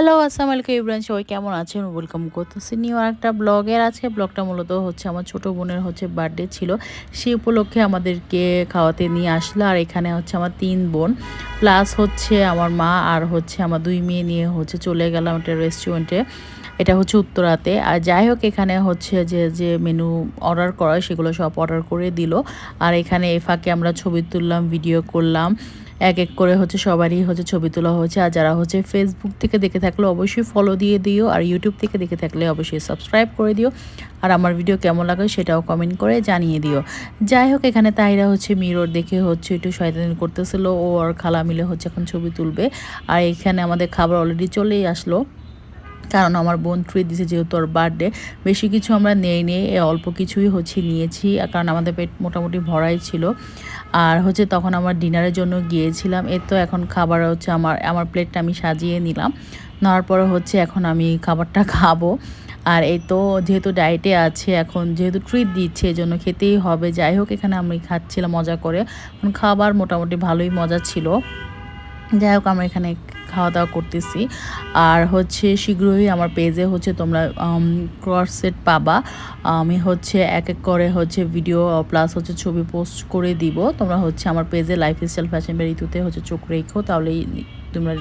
Hello, আসসালামু আলাইকুম everyone, সবাই কেমন আছেন? ওয়েলকাম করতেছি নিউ আরেকটা ব্লগের। আজকে ব্লগটা মূলত হচ্ছে আমার ছোট বোনের বার্থডে ছিল, সেই উপলক্ষে আমাদেরকে খাওয়াতে নিয়ে আসলো। আর এখানে হচ্ছে আমার 3 বোন প্লাস হচ্ছে আমার মা আর হচ্ছে আমার 2 মেয়ে নিয়ে চলে গেলাম একটা রেস্টুরেন্টে। এটা হচ্ছে উত্তরাতে। আর যাই হোক, এখানে হচ্ছে যে যে মেনু অর্ডার করা সেগুলো সব অর্ডার করে দিল। আর এখানে এই ফাঁকে আমরা ছবি তুললাম, ভিডিও করলাম। এক এক করে সবারই ছবি তোলা হয়েছে। আর যারা ফেসবুক থেকে দেখে থাকলে অবশ্যই ফলো দিয়ে দিও, আর ইউটিউব থেকে দেখে থাকলে অবশ্যই সাবস্ক্রাইব করে দিও। আর আমার ভিডিও কেমন লাগে সেটাও কমেন্ট করে জানিয়ে দিও। যাই হোক, এখানে তাইরা মিরর দেখে একটু শয়তানি করতেছিল। ও আর খালা মিলে এখন ছবি তুলবে। আর এখানে আমাদের খাবার অলরেডি চলেই আসলো, কারণ আমার বোন ট্রিট দিয়েছে যেহেতু ওর বার্থডে। বেশি কিছু আমরা নেই অল্প কিছুই নিয়েছি, কারণ আমাদের পেট মোটামুটি ভরাই ছিল। আর তখন আমার ডিনারের জন্য গিয়েছিলাম। এই তো এখন খাবার আমার প্লেটটা আমি সাজিয়ে নিলাম। নেওয়ার পরে এখন আমি খাবারটা খাবো। আর এই তো যেহেতু ডায়েটে আছে, এখন যেহেতু ট্রিট দিচ্ছে এজন্য খেতেই হবে। যাই হোক, এখানে আমি খাচ্ছিলাম মজা করে। খাবার মোটামুটি ভালোই মজা ছিল। যাই হোক, আমরা এখানে খাওয়া দাওয়া করতেছি। আর শীঘ্রই আমার পেজে তোমরা ক্রস-সেট পাবা। আমি এক এক করে ভিডিও প্লাস ছবি পোস্ট করে দিব। তোমরা আমার পেজে লাইফস্টাইল ফ্যাশন বাই ঋতুতে চোখ রেখো, তাহলেই তোমরা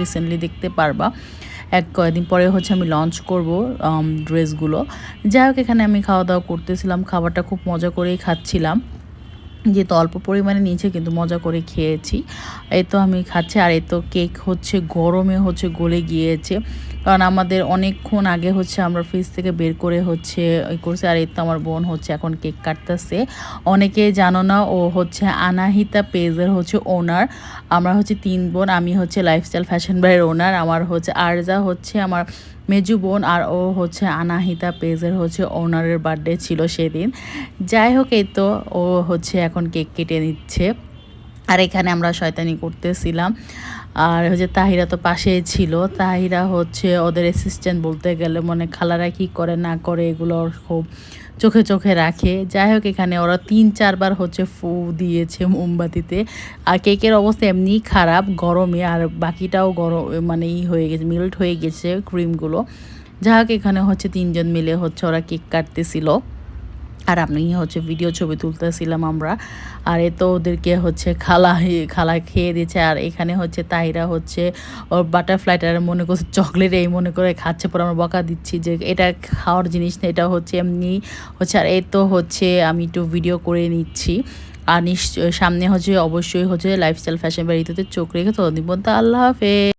রিসেন্টলি দেখতে পারবা। এক কয়েকদিন পরে আমি লঞ্চ করব ড্রেসগুলো। যাই হোক, এখানে আমি খাওয়া দাওয়া করতেছিলাম, খাবারটা খুব মজা করেই খাচ্ছিলাম। যেহেতু অল্প পরিমাণে নিয়েছে কিন্তু মজা করে খেয়েছি। এই তো আমি খাচ্ছি। আর এই তো কেক গরমে গলে গিয়েছে, কারণ আমাদের অনেকক্ষণ আগে আমরা ফ্রিজ থেকে বের করে করছে। আর এই তো আমার বোন এখন কেক কাটতেছে। অনেকে জানো না, ও আনাহিতা পেজের ওনার। আমরা 3 বোন। আমি লাইফস্টাইল ফ্যাশন বাইয়ের ওনার। আমার আরজা আমার মেজু বোন। আর ও আনাহিতা পেজের ওনারের বার্থডে ছিল সেদিন। যাই হোক, এই তো ও এখন কেক কেটে নিচ্ছে। আর এখানে আমরা শয়তানি করতেছিলাম। আর তাহিরা তো পাশেই ছিল। তাহিরা ওদের অ্যাসিস্ট্যান্ট বলতে গেলে, মানে খালারা কী করে না করে এগুলো খুব চোখে চোখে রাখে। যাই হোক, এখানে ওরা 3-4 বার ফু দিয়েছে মোমবাতিতে। আর কেকের অবস্থা এমনিই খারাপ গরমে, আর বাকিটাও গরম, মানে হয়ে গেছে, মেল্ট হয়ে গেছে ক্রিমগুলো। যাই হোক, এখানে 3 জন মিলে ওরা কেক কাটতেছিল, আর আমি ভিডিও ছবি তুলতেছিলাম আমরা। আর এ তো ওদেরকে খালা খেয়ে দিচ্ছে। আর এখানে তাহিরা ওর বাটারফ্লাইটা মনে করছে চকলেট, এই মনে করে খাচ্ছে। পরে আমরা বকা দিচ্ছি যে এটা খাওয়ার জিনিস না, এটা এমনি আর এই তো আমি একটু ভিডিও করে নিচ্ছি। আর সামনে অবশ্যই লাইফস্টাইল ফ্যাশন বাই ঋতুতে চোখ রেখে তো নিবন্ধ। আল্লাহ হাফেজ।